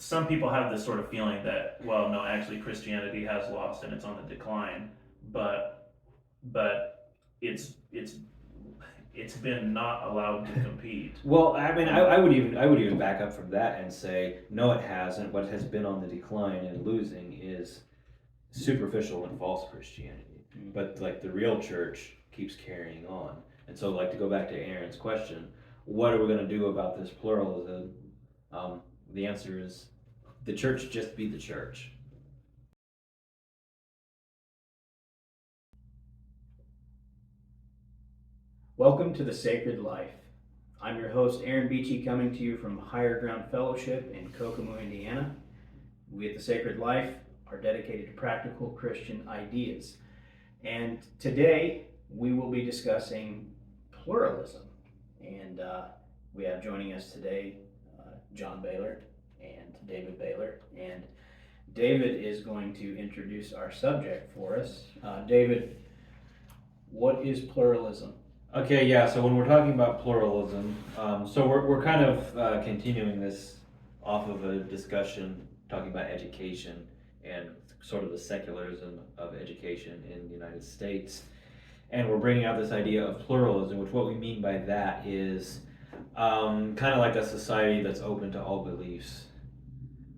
some people have this sort of feeling that, well, no, actually Christianity has lost and it's on the decline, but but it's been not allowed to compete. Well, I mean, I would even back up from that and say no, it hasn't. What has been on the decline and losing is superficial and false Christianity, but like the real church keeps carrying on. And so, like, to go back to Aaron's question, what are we going to do about this pluralism? The answer is the church just be the church. Welcome to the Sacred Life. I'm your host, Aaron Beachy, coming to you from Higher Ground Fellowship in Kokomo, Indiana. We at the Sacred Life are dedicated to practical Christian ideas. And today we will be discussing pluralism. And we have joining us today John Baylor and David Baylor. And David is going to introduce our subject for us. David, what is pluralism? Okay, yeah, so when we're talking about pluralism, so we're kind of continuing this off of a discussion talking about education and sort of the secularism of education in the United States. And we're bringing out this idea of pluralism, which what we mean by that is kind of like a society that's open to all beliefs.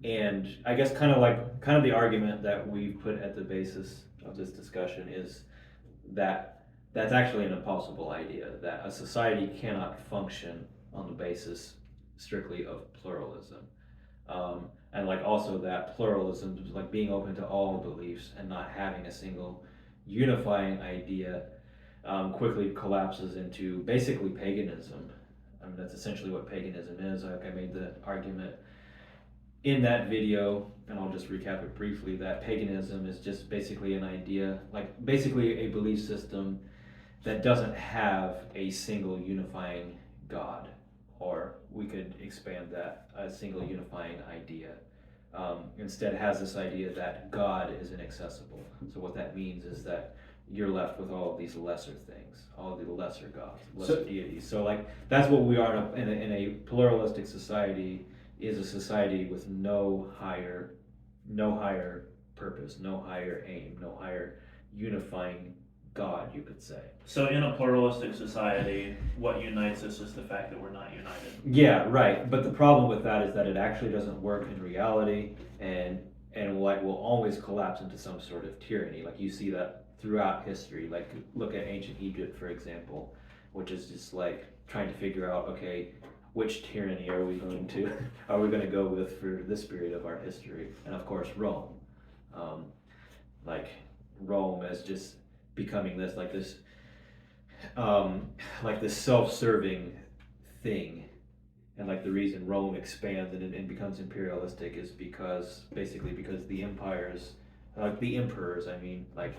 And I guess kind of the argument that we've put at the basis of this discussion is that that's actually an impossible idea, that a society cannot function on the basis strictly of pluralism. And like also that pluralism, like being open to all beliefs and not having a single unifying idea, quickly collapses into basically paganism. I mean, that's essentially what paganism is. Like I made the argument in that video, and I'll just recap it briefly, that paganism is just basically an idea, like basically a belief system that doesn't have a single unifying God, or we could expand that, a single unifying idea. Instead has this idea that God is inaccessible. So what that means is that you're left with all of these lesser things, all of the lesser gods, lesser deities. So like that's what we are in a pluralistic society, is a society with no higher purpose, no higher aim, no higher unifying God, you could say. So in a pluralistic society, what unites us is the fact that we're not united. Yeah, right. But the problem with that is that it actually doesn't work in reality, and like will always collapse into some sort of tyranny. Like you see that throughout history. Like look at ancient Egypt, for example, which is just like trying to figure out, okay, which tyranny are we going to go with for this period of our history? And of course, Rome. Like Rome as just becoming this self-serving thing, and like the reason Rome expands and becomes imperialistic is because the empires, like the emperors, I mean, like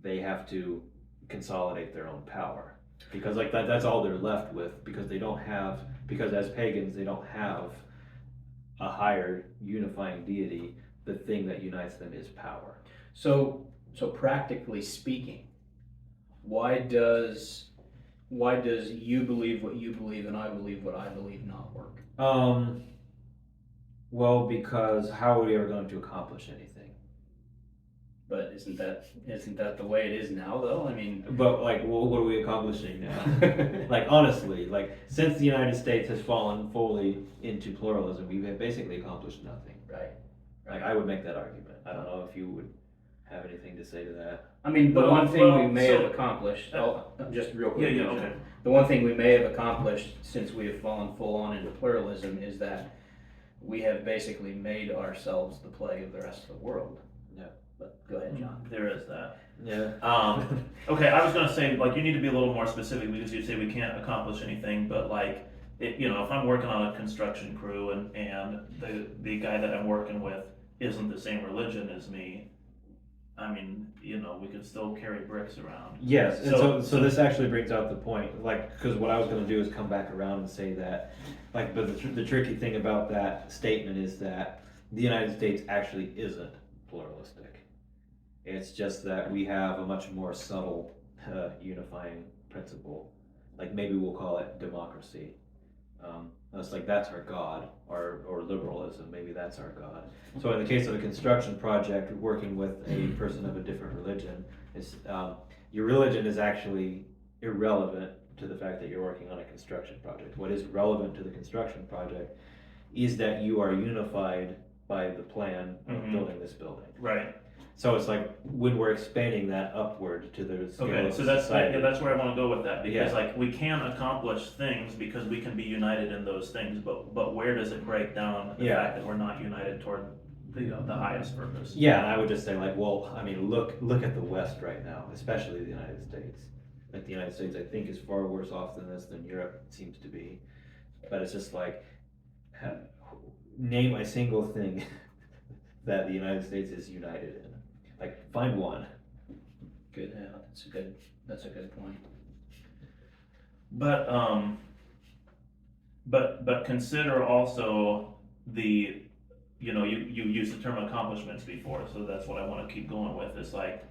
they have to consolidate their own power, because like that's all they're left with, because as pagans they don't have a higher unifying deity. The thing that unites them is power. So practically speaking, why does you believe what you believe and I believe what I believe not work? Well, because how are we ever going to accomplish anything? But isn't that the way it is now, though? I mean, but like, well, what are we accomplishing now? Like honestly, like since the United States has fallen fully into pluralism, we have basically accomplished nothing. Right. Like I would make that argument. I don't know if you would have anything to say to that. I mean, the one thing we may have accomplished, just real quick. Yeah, okay. The one thing we may have accomplished since we have fallen full on into pluralism is that we have basically made ourselves the plague of the rest of the world. Yeah. But go ahead, John. There is that. Yeah. Okay, I was gonna say, like, you need to be a little more specific, because you say we can't accomplish anything, but like, if I'm working on a construction crew and the guy that I'm working with isn't the same religion as me, I mean, we could still carry bricks around. Yes, and so this actually brings out the point, like, because what I was going to do is come back around and say that, like, but the tricky thing about that statement is that the United States actually isn't pluralistic. It's just that we have a much more subtle unifying principle. Like maybe we'll call it democracy. It's like that's our God, or liberalism, maybe that's our God. So in the case of a construction project, working with a person of a different religion, your religion is actually irrelevant to the fact that you're working on a construction project. What is relevant to the construction project is that you are unified by the plan of building this building. Right. So it's like when we're expanding that upward to the scale Okay, of so that's society. that's where I want to go with that, because Yeah. like we can accomplish things because we can be united in those things, but where does it break down the Yeah. fact that we're not united toward the highest purpose? Yeah, and I would just say like, well, I mean, look at the West right now, especially the United States. Like the United States, I think, is far worse off than this than Europe seems to be. But it's just like, name a single thing that the United States is united in. Like, find one. Good, yeah, that's a good point. But but consider also the, you used the term accomplishments before, so that's what I want to keep going with. Is like,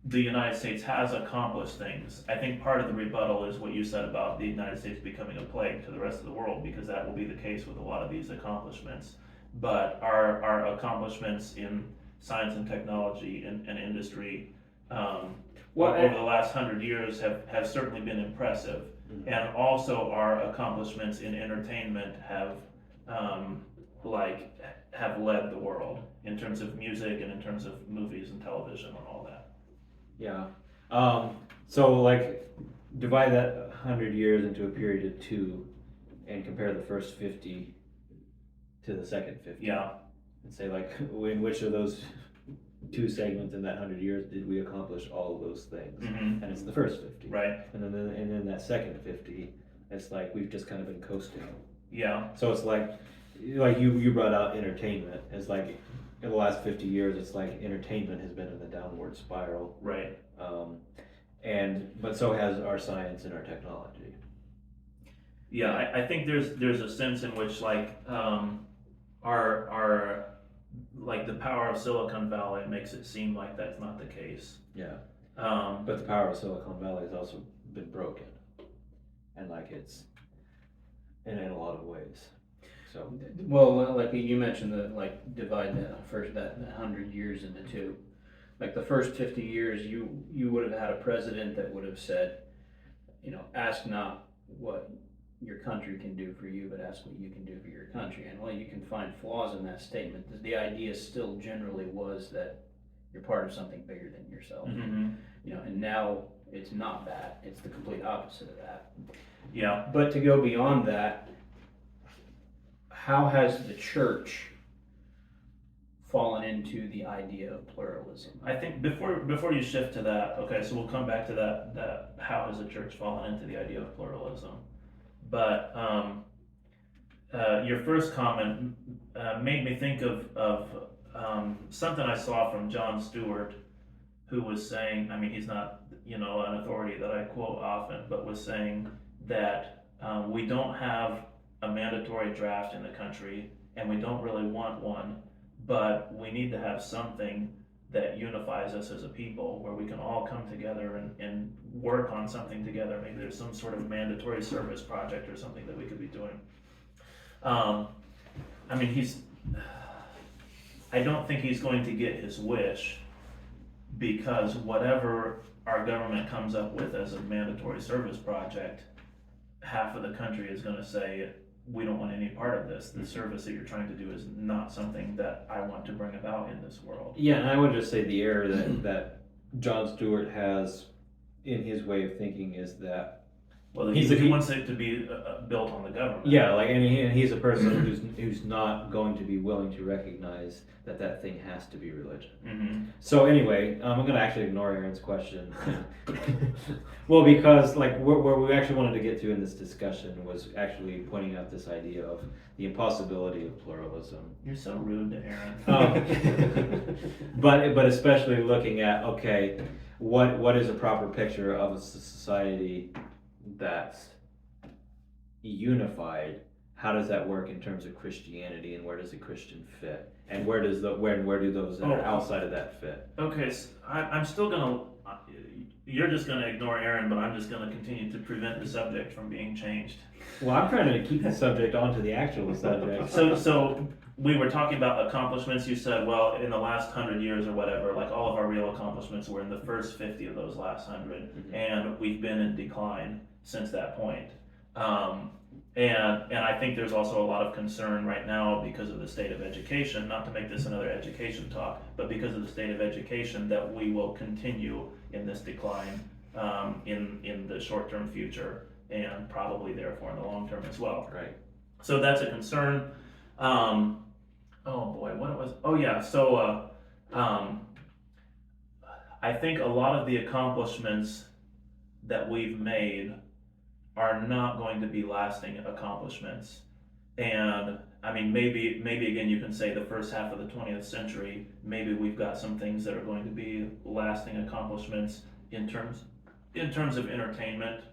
the United States has accomplished things. I think part of the rebuttal is what you said about the United States becoming a plague to the rest of the world, because that will be the case with a lot of these accomplishments. But our accomplishments in science and technology and industry over the last 100 years have certainly been impressive. Mhm. And also our accomplishments in entertainment have led the world in terms of music and in terms of movies and television and all that. Yeah. So like, divide that 100 years into a period of 2 and compare the first 50 to the second 50. Yeah. And say like, in which of those 2 segments in that 100 years did we accomplish all of those things? Mm-hmm. And it's the first 50. Right. And then that second 50, it's like we've just kind of been coasting. Yeah. So it's like you brought out entertainment. It's like in the last 50 years, it's like entertainment has been in a downward spiral. Right. But so has our science and our technology. Yeah, I think there's a sense in which like our like the power of Silicon Valley makes it seem like that's not the case. Yeah. But But the power of Silicon Valley has also been broken, and like it's in a lot of ways. So Well, like you mentioned, divide that 100 years into 2. Like the first 50 years, you would have had a president that would have said, ask not what your country can do for you, but ask what you can do for your country. And while you can find flaws in that statement, the idea still generally was that you're part of something bigger than yourself. mm-hmm. And now it's not that; it's the complete opposite of that. Yeah. But to go beyond that, how has the church fallen into the idea of pluralism? I think before you shift to that, okay, so we'll come back to that how has the church fallen into the idea of pluralism. But your first comment made me think of something I saw from John Stewart, who was saying, I mean, he's not an authority that I quote often, but was saying that we don't have a mandatory draft in the country, and we don't really want one, but we need to have something that unifies us as a people, where we can all come together and work on something together. Maybe there's some sort of mandatory service project or something that we could be doing. I mean, I don't think he's going to get his wish, because whatever our government comes up with as a mandatory service project, half of the country is going to say, we don't want any part of this. The service that you're trying to do is not something that I want to bring about in this world. yeah, and I would just say the error that John Stewart has in his way of thinking is that Well, he wants it to be built on the government. yeah, like and he's a person who's not going to be willing to recognize that thing has to be religion. Mm-hmm. So anyway, I'm going to actually ignore Aaron's question. Well, because like where we actually wanted to get to in this discussion was actually pointing out this idea of the impossibility of pluralism. You're so rude to Aaron. But especially looking at, okay, what is a proper picture of a society that's unified? how does that work in terms of Christianity, and where does a Christian fit, and where do those that are outside of that fit? Okay, so I'm still gonna. You're just gonna ignore Aaron, but I'm just gonna continue to prevent the subject from being changed. Well, I'm trying to keep the subject onto the actual subject. So we were talking about accomplishments. You said, well, in the last 100 years or whatever, like all of our real accomplishments were in the first 50 of those last 100, and we've been in decline since that point. And I think there's also a lot of concern right now because of the state of education, not to make this another education talk, but because of the state of education that we will continue in this decline in the short-term future, and probably therefore in the long term as well. Right. So that's a concern. Oh boy, what it was? Oh yeah, so I think a lot of the accomplishments that we've made are not going to be lasting accomplishments. And I mean, maybe again, you can say the first half of the 20th century, maybe we've got some things that are going to be lasting accomplishments in terms of entertainment.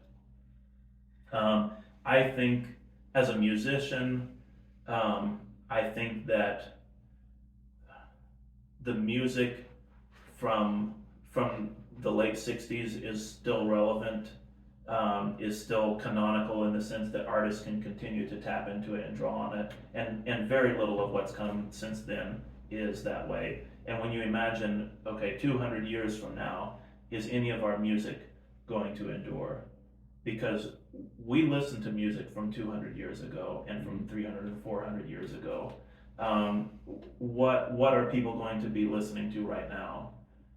I think as a musician, I think that the music from the late 60s is still relevant, is still canonical in the sense that artists can continue to tap into it and draw on it, and very little of what's come since then is that way. And when you imagine, okay, 200 years from now, is any of our music going to endure? Because we listen to music from 200 years ago and from 300 and 400 years ago. What are people going to be listening to right now?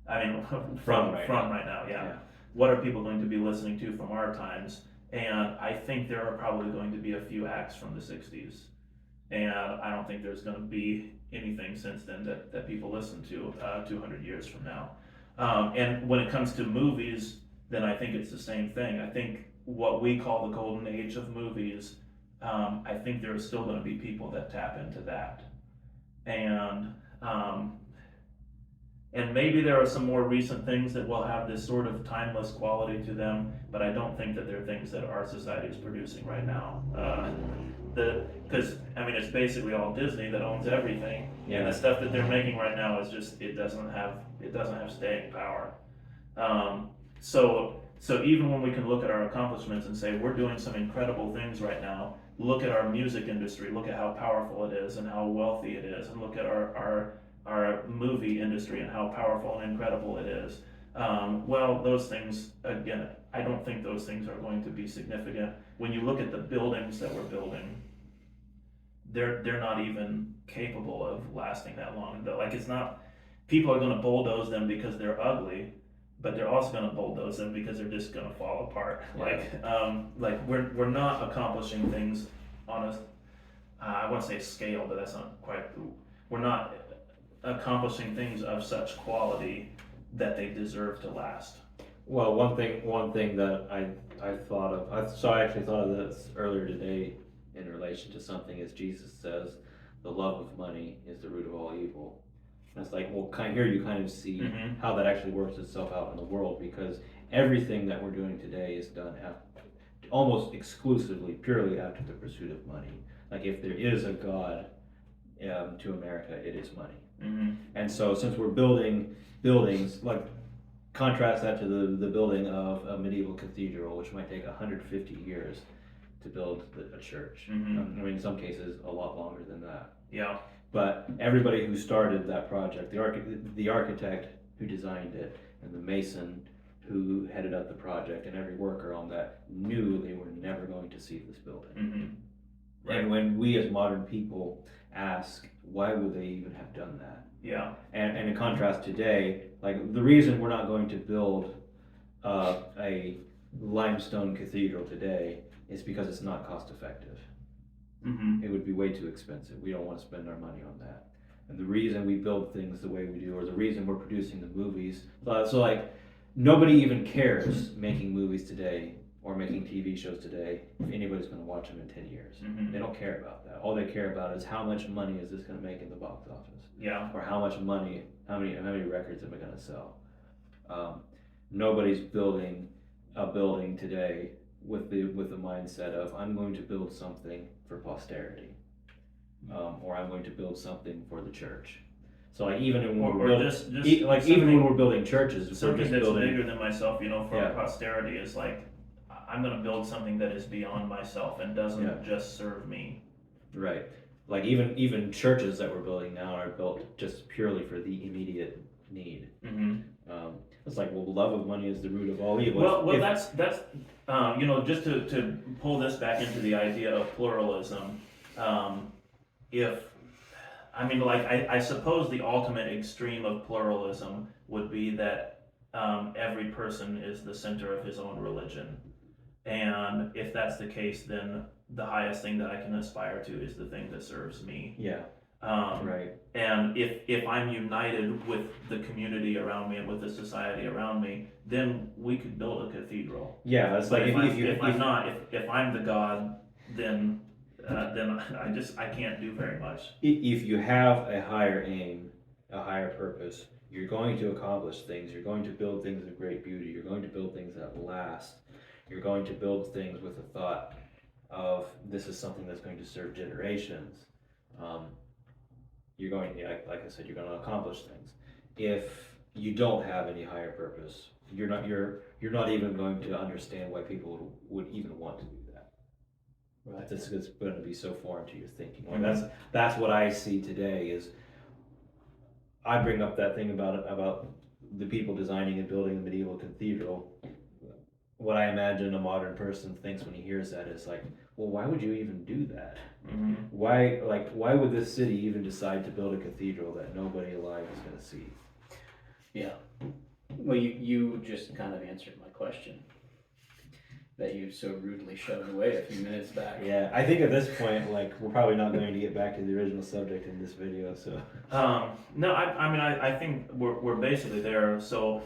I mean, from right now, yeah. What are people going to be listening to from our times? And I think there are probably going to be a few acts from the 60s. And I don't think there's going to be anything since then that people listen to 200 years from now. And when it comes to movies, then I think it's the same thing. I think what we call the golden age of movies, I think there are still going to be people that tap into that. And maybe there are some more recent things that will have this sort of timeless quality to them, but I don't think that they're things that our society is producing right now. Because I mean, it's basically all Disney that owns everything, and the stuff that they're making right now is just it doesn't have staying power. So even when we can look at our accomplishments and say we're doing some incredible things right now, look at our music industry, look at how powerful it is and how wealthy it is, and look at our movie industry and how powerful and incredible it is. Well, those things, again, I don't think those things are going to be significant. When you look at the buildings that we're building, they're not even capable of lasting that long. Like, it's not, people are going to bulldoze them because they're ugly, but they're also going to bulldoze them because they're just going to fall apart. Yeah. Like we're not accomplishing things on a, I want to say scale, but that's not quite. We're not accomplishing things of such quality that they deserve to last. Well, one thing that I thought of, I actually thought of this earlier today in relation to something, is Jesus says, the love of money is the root of all evil. And it's like, well, here you kind of see how that actually works itself out in the world, because everything that we're doing today is done almost exclusively, purely after the pursuit of money. Like, if there is a God to America, it is money. And so since we're building buildings, like, contrast that to the building of a medieval cathedral, which might take 150 years to build a church. I mean, in some cases, a lot longer than that. Yeah. But everybody who started that project, the architect who designed it, and the mason who headed up the project, and every worker on that knew they were never going to see this building. Right. And when we as modern people ask, why would they even have done that? Yeah. And in contrast today, like, the reason we're not going to build a limestone cathedral today is because it's not cost effective. It would be way too expensive. We don't want to spend our money on that. And the reason we build things the way we do, or the reason we're producing the movies, so like, nobody even cares making movies today or making TV shows today if anybody's going to watch them in 10 years. They don't care about that. All they care about is how much money is this going to make in the box office. Yeah. Or how much money, how many records am I going to sell? Nobody's building a building today with the mindset of, I'm going to build something for posterity, or I'm going to build something for the church. So like even when Or we're building, just even when we're building churches, we're something just that's building. bigger than myself, for Yeah. posterity is like, I'm gonna build something that is beyond myself and doesn't Yeah. just serve me. Right. Like even churches that we're building now are built just purely for the immediate need. Mm-hmm. It's like, well, love of money is the root of all evil. Well, If- that's just to pull this back into the idea of pluralism. I suppose the ultimate extreme of pluralism would be that every person is the center of his own religion, and if that's the case, then the highest thing that I can aspire to is the thing that serves me. Yeah. Right. And if I'm united with the community around me and with the society around me, then we could build a cathedral. Yeah, it's But like if I'm the God, then I can't do very much. if you have a higher aim, a higher purpose, you're going to accomplish things. You're going to build things of great beauty. You're going to build things that last. You're going to build things with the thought of this is something that's going to serve generations. You're going, like I said, you're going to accomplish things. If you don't have any higher purpose, you're not even going to understand why people would even want to do that. Right. It's going to be so foreign to your thinking. Like that's what I see today. Is I bring up that thing about the people designing and building the medieval cathedral. What I imagine a modern person thinks when he hears that is like, well, why would you even do that? Mm-hmm. Why would this city even decide to build a cathedral that nobody alive is going to see? Yeah. Well, you just kind of answered my question that you so rudely shoved away a few minutes back. Yeah, I think at this point, like, we're probably not going to get back to the original subject in this video, so. No, I think we're basically there. So,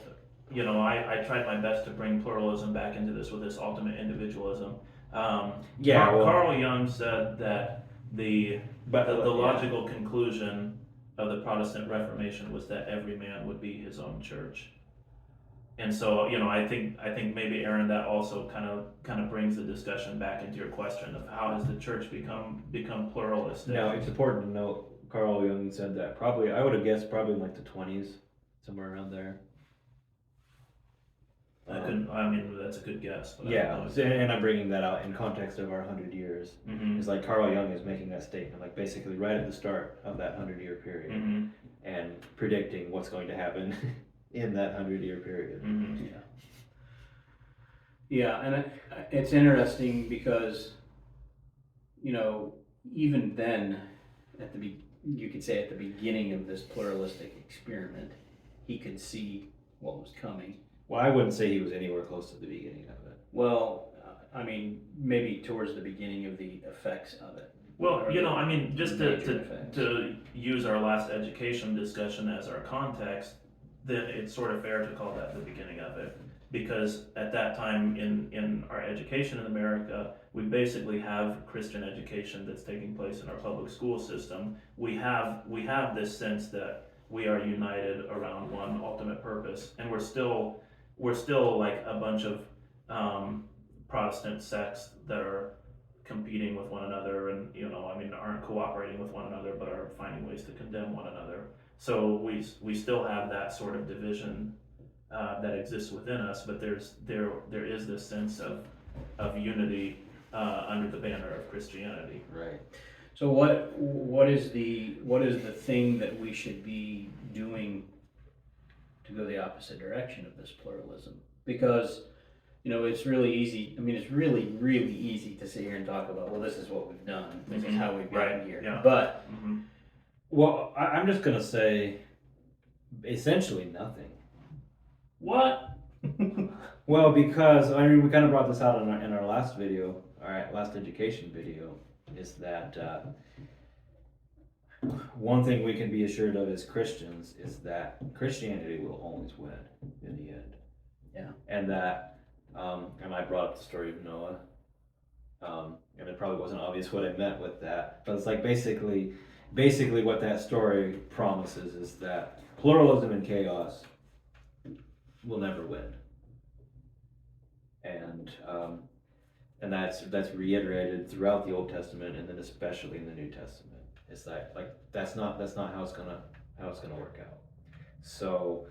I tried my best to bring pluralism back into this with this ultimate individualism. Carl Jung said that the logical conclusion of the Protestant Reformation was that every man would be his own church. And so, I think maybe, Aaron, that also kind of brings the discussion back into your question of how has the church become pluralistic. Now, it's important to note, Carl Jung said that I would have guessed probably in like the 20s, somewhere around there. That's a good guess. But Yeah, and I'm bringing that out in context of our 100 years. Mm-hmm. It's like Carl Jung is making that statement, like basically right at the start of that 100-year period, Mm-hmm. and predicting what's going to happen in that 100-year period. Mm-hmm. Yeah, and it's interesting because, even then, you could say at the beginning of this pluralistic experiment, he could see what was coming. Well, I wouldn't say he was anywhere close to the beginning of it. Well, maybe towards the beginning of the effects of it. Well, just Major effects. to use our last education discussion as our context, then it's sort of fair to call that the beginning of it. Because at that time in our education in America, we basically have Christian education that's taking place in our public school system. We have this sense that we are united around one ultimate purpose, and we're still like a bunch of Protestant sects that are competing with one another and aren't cooperating with one another but are finding ways to condemn one another. So we still have that sort of division that exists within us, but there is this sense of unity under the banner of Christianity. Right. So what is the thing that we should be doing to go the opposite direction of this pluralism? Because it's really easy. It's really, really easy to sit here and talk about, well, this is what we've done. This is how we've gotten here. Yeah. But Well, I'm just going to say essentially nothing. What? Well, because we kind of brought this out in our last video, last education video, is that one thing we can be assured of as Christians is that Christianity will always win in the end. Yeah. And that, and I brought up the story of Noah, and it probably wasn't obvious what I meant with that, but it's like basically what that story promises is that pluralism and chaos will never win. And And that's reiterated throughout the Old Testament, and then especially in the New Testament. It's that, like, that's not how it's gonna work out. So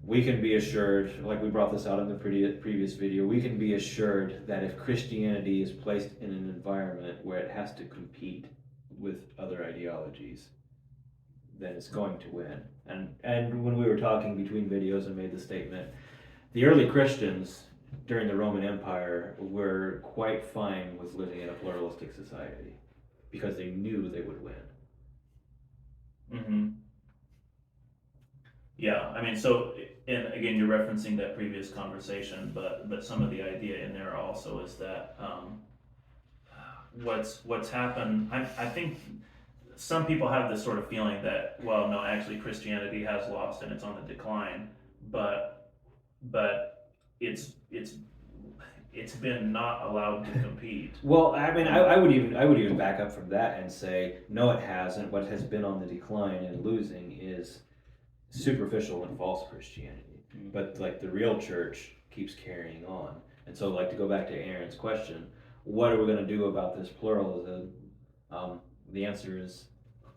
we can be assured, like we brought this out in the previous video, we can be assured that if Christianity is placed in an environment where it has to compete with other ideologies, then it's going to win. And when we were talking between videos and made the statement, the early Christians during the Roman Empire were quite fine with living in a pluralistic society because they knew they would win. Mm-hmm. Yeah, I mean, so, and again, you're referencing that previous conversation, but some of the idea in there also is that what's happened. I think some people have this sort of feeling that, well, no, actually Christianity has lost and it's on the decline, but it's been not allowed to compete. Well, I mean, I would even back up from that and say, no, it hasn't. What has been on the decline and losing is superficial and false Christianity. But like the real church keeps carrying on. And so, like, to go back to Aaron's question, what are we going to do about this pluralism? The answer is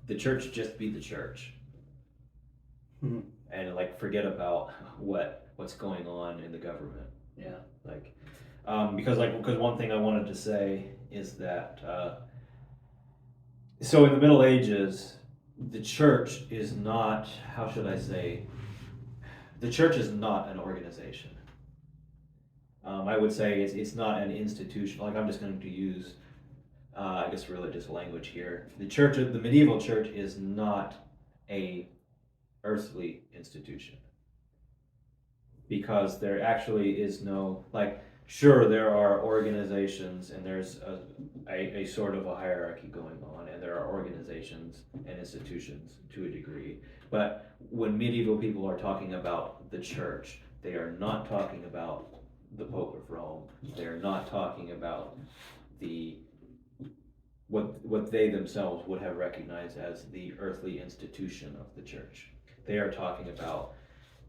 the church just be the church. And like forget about what's going on in the government. Yeah. Like, because one thing I wanted to say is that so in the Middle Ages, the church is not, how should I say, the church is not an organization. I would say it's not an institution. Like, I'm just going to use, I guess, religious language here. The medieval church is not a earthly institution, because there actually is no, like, sure, there are organizations and there's a sort of a hierarchy going on, and there are organizations and institutions to a degree. But when medieval people are talking about the church, they are not talking about the Pope of Rome. They are not talking about what they themselves would have recognized as the earthly institution of the church. They are talking about,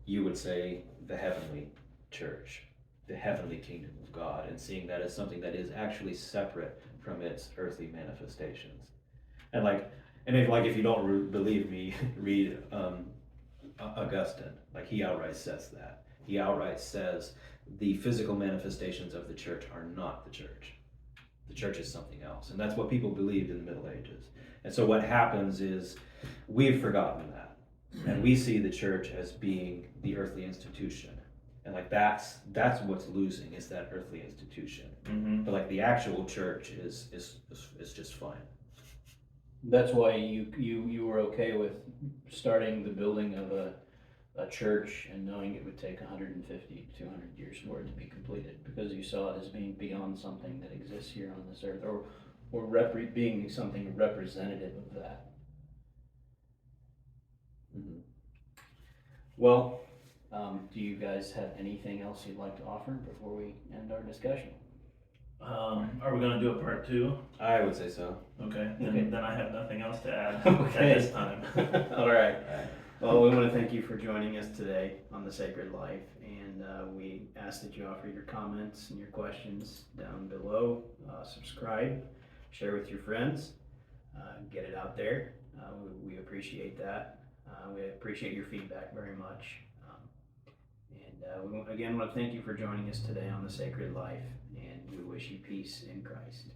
you would say, the heavenly church, the heavenly kingdom of God, and seeing that as something that is actually separate from its earthly manifestations. And if you don't believe me, read Augustine. Like, he outright says that. He outright says the physical manifestations of the church are not the church. The church is something else, and that's what people believed in the Middle Ages. And so what happens is we've forgotten that, and we see the church as being the earthly institution. And like that's what's losing, is that earthly institution. Mm-hmm. But like the actual church is just fine. That's why you were okay with starting the building of a church and knowing it would take 150 to 200 years for it to be completed, because you saw it as being beyond something that exists here on this earth, or being something representative of that. Mm-hmm. Well, do you guys have anything else you'd like to offer before we end our discussion? Are we gonna do a part 2? I would say so. Okay, Okay. then I have nothing else to add Okay. at this time. All right. Well, we want to thank you for joining us today on The Sacred Life, and we ask that you offer your comments and your questions down below. Subscribe, share with your friends, get it out there. We appreciate that. We appreciate your feedback very much. And we again want to thank you for joining us today on The Sacred Life, and we wish you peace in Christ.